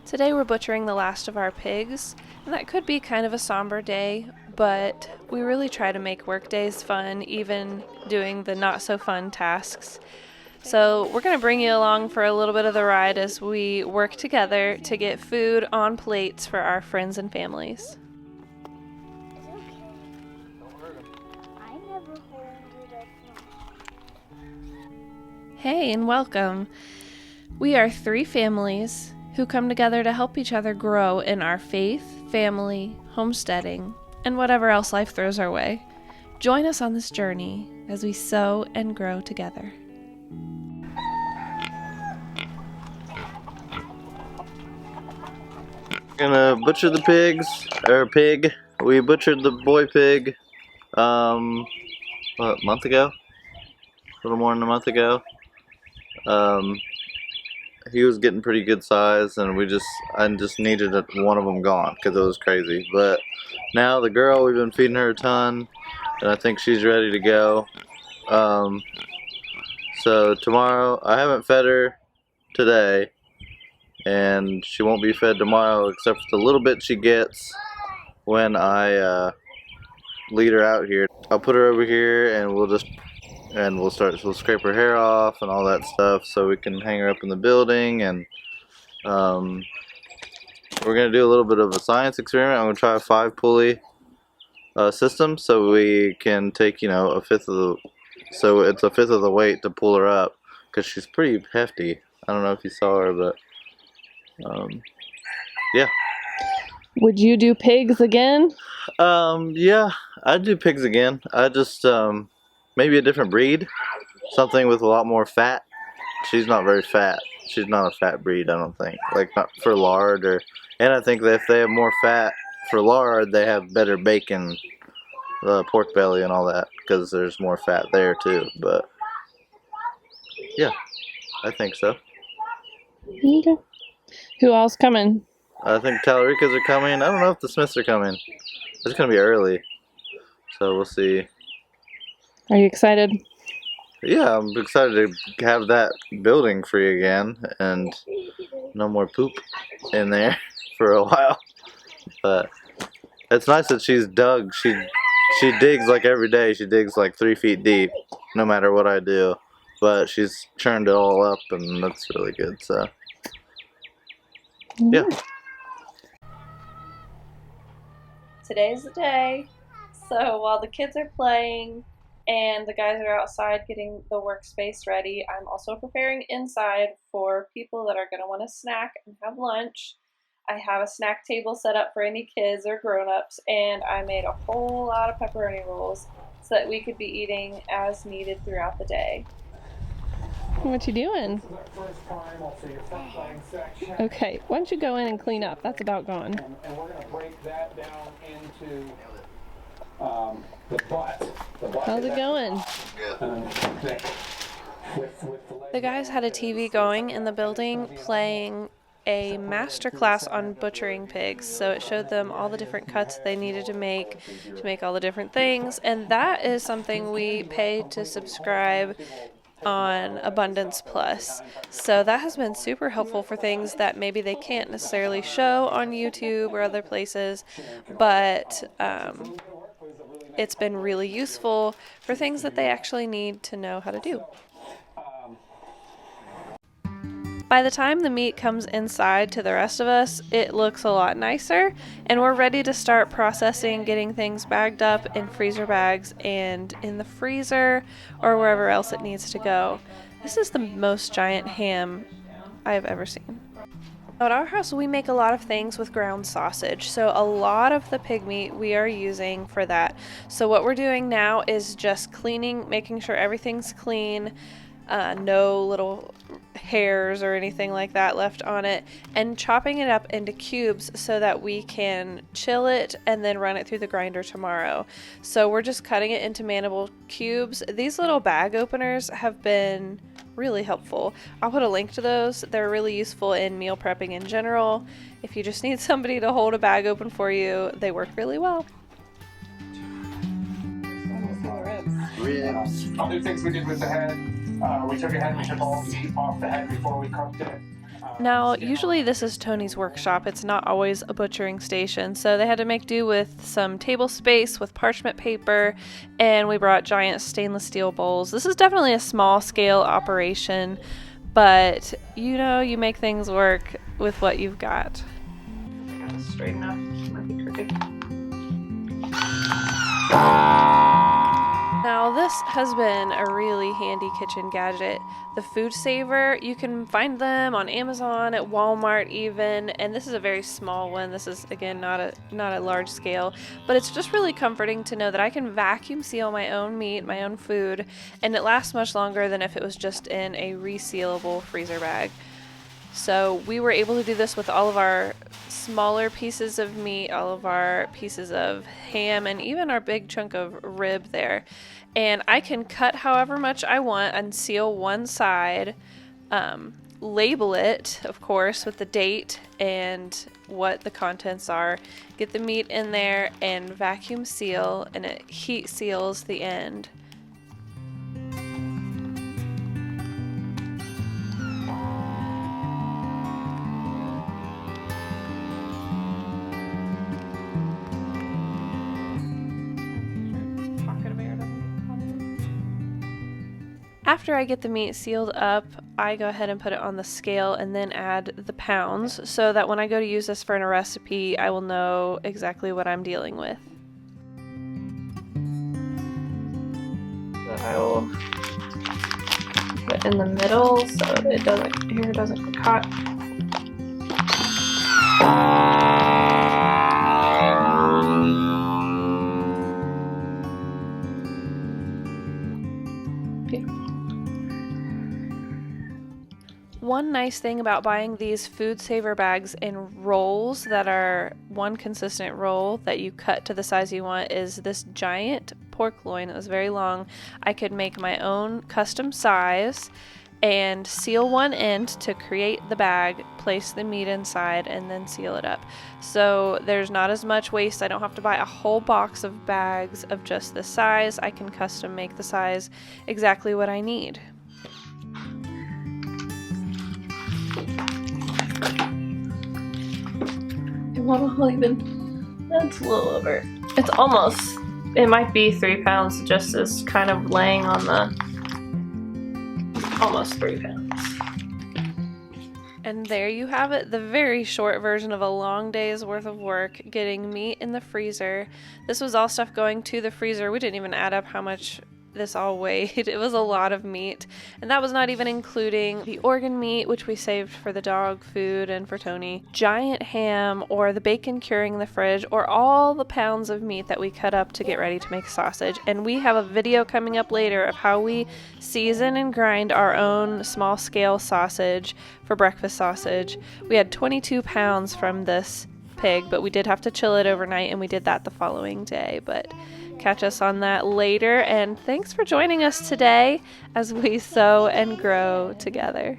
Today we're butchering the last of our pigs, and that could be kind of a somber day, but we really try to make work days fun, even doing the not so fun tasks. So we're going to bring you along for a little bit of the ride as we work together to get food on plates for our friends and families. Hey, and welcome. We are 3 families who come together to help each other grow in our faith, family, homesteading, and whatever else life throws our way. Join us on this journey as we sow and grow together. Gonna butcher the pig. We butchered the boy pig, a month ago? A little more than a month ago. He was getting pretty good size, and I just needed one of them gone because it was crazy. But now the girl, we've been feeding her a ton, and I think she's ready to go. So tomorrow, I haven't fed her today, and she won't be fed tomorrow except for the little bit she gets when I lead her out here. I'll put her over here, and we'll scrape her hair off and all that stuff so we can hang her up in the building. And we're gonna do a little bit of a science experiment. I'm gonna try a 5 pulley system so we can take, so it's a fifth of the weight to pull her up because she's pretty hefty. I don't know if you saw her, but yeah. Would you do pigs again? Yeah, I'd do pigs again. I just maybe a different breed, something with a lot more fat. She's not very fat. She's not a fat breed, I don't think. Like, not for lard, and I think that if they have more fat for lard, they have better bacon, pork belly and all that, because there's more fat there too. But yeah, I think so. Okay. Who else coming? I think Talarikas are coming. I don't know if the Smiths are coming. It's gonna be early, so we'll see. Are you excited? Yeah, I'm excited to have that building free again and no more poop in there for a while. But it's nice that she's dug. She digs like every day. She digs like 3 feet deep, no matter what I do. But she's churned it all up, and that's really good. So yeah. Today's the day. So while the kids are playing and the guys are outside getting the workspace ready, I'm also preparing inside for people that are going to want to snack and have lunch. I have a snack table set up for any kids or grown-ups, and I made a whole lot of pepperoni rolls so that we could be eating as needed throughout the day. What you doing? Okay, why don't you go in and clean up? That's about gone. And we're going to break that down into the butt. How's it going? The guys had a TV going in the building playing a master class on butchering pigs, so it showed them all the different cuts they needed to make all the different things, and that is something we pay to subscribe on Abundance Plus. So that has been super helpful for things that maybe they can't necessarily show on YouTube or other places, but it's been really useful for things that they actually need to know how to do. By the time the meat comes inside to the rest of us, it looks a lot nicer, and we're ready to start processing, getting things bagged up in freezer bags and in the freezer or wherever else it needs to go. This is the most giant ham I have ever seen. At our house, we make a lot of things with ground sausage, so a lot of the pig meat we are using for that. So what we're doing now is just cleaning, making sure everything's clean, no little hairs or anything like that left on it, and chopping it up into cubes so that we can chill it and then run it through the grinder tomorrow. So we're just cutting it into manageable cubes. These little bag openers have been really helpful. I'll put a link to those. They're really useful in meal prepping in general. If you just need somebody to hold a bag open for you, they work really well. Other things we did with the head, we took a head, we took all the meat off the head before we cooked it. Now, usually this is Tony's workshop. It's not always a butchering station, so they had to make do with some table space with parchment paper, and we brought giant stainless steel bowls. This is definitely a small scale operation, but you know, you make things work with what you've got. I got this straight enough. Might be crooked. Now, this has been a really handy kitchen gadget. The Food Saver, you can find them on Amazon, at Walmart even, and this is a very small one. This is, again, not a large scale, but it's just really comforting to know that I can vacuum seal my own meat, my own food, and it lasts much longer than if it was just in a resealable freezer bag. So we were able to do this with all of our smaller pieces of meat, all of our pieces of ham, and even our big chunk of rib there. And I can cut however much I want and seal one side, label it, of course, with the date and what the contents are, get the meat in there and vacuum seal, and it heat seals the end. After I get the meat sealed up, I go ahead and put it on the scale and then add the pounds so that when I go to use this for a recipe, I will know exactly what I'm dealing with. So I will put it in the middle so it doesn't get caught. One nice thing about buying these Food Saver bags in rolls that are one consistent roll that you cut to the size you want is this giant pork loin that was very long. I could make my own custom size and seal one end to create the bag, place the meat inside, and then seal it up. So there's not as much waste. I don't have to buy a whole box of bags of just this size. I can custom make the size exactly what I need. That's a little over. It's almost, it might be 3 pounds, just as kind of laying on the, almost 3 pounds. And there you have it, the very short version of a long day's worth of work getting meat in the freezer. This was all stuff going to the freezer. We didn't even add up how much this all weighed. It was a lot of meat, and that was not even including the organ meat, which we saved for the dog food and for Tony, giant ham, or the bacon curing in the fridge, or all the pounds of meat that we cut up to get ready to make sausage. And we have a video coming up later of how we season and grind our own small scale sausage for breakfast sausage. We had 22 pounds from this pig, but we did have to chill it overnight, and we did that the following day. But catch us on that later, and thanks for joining us today as we sew and grow together.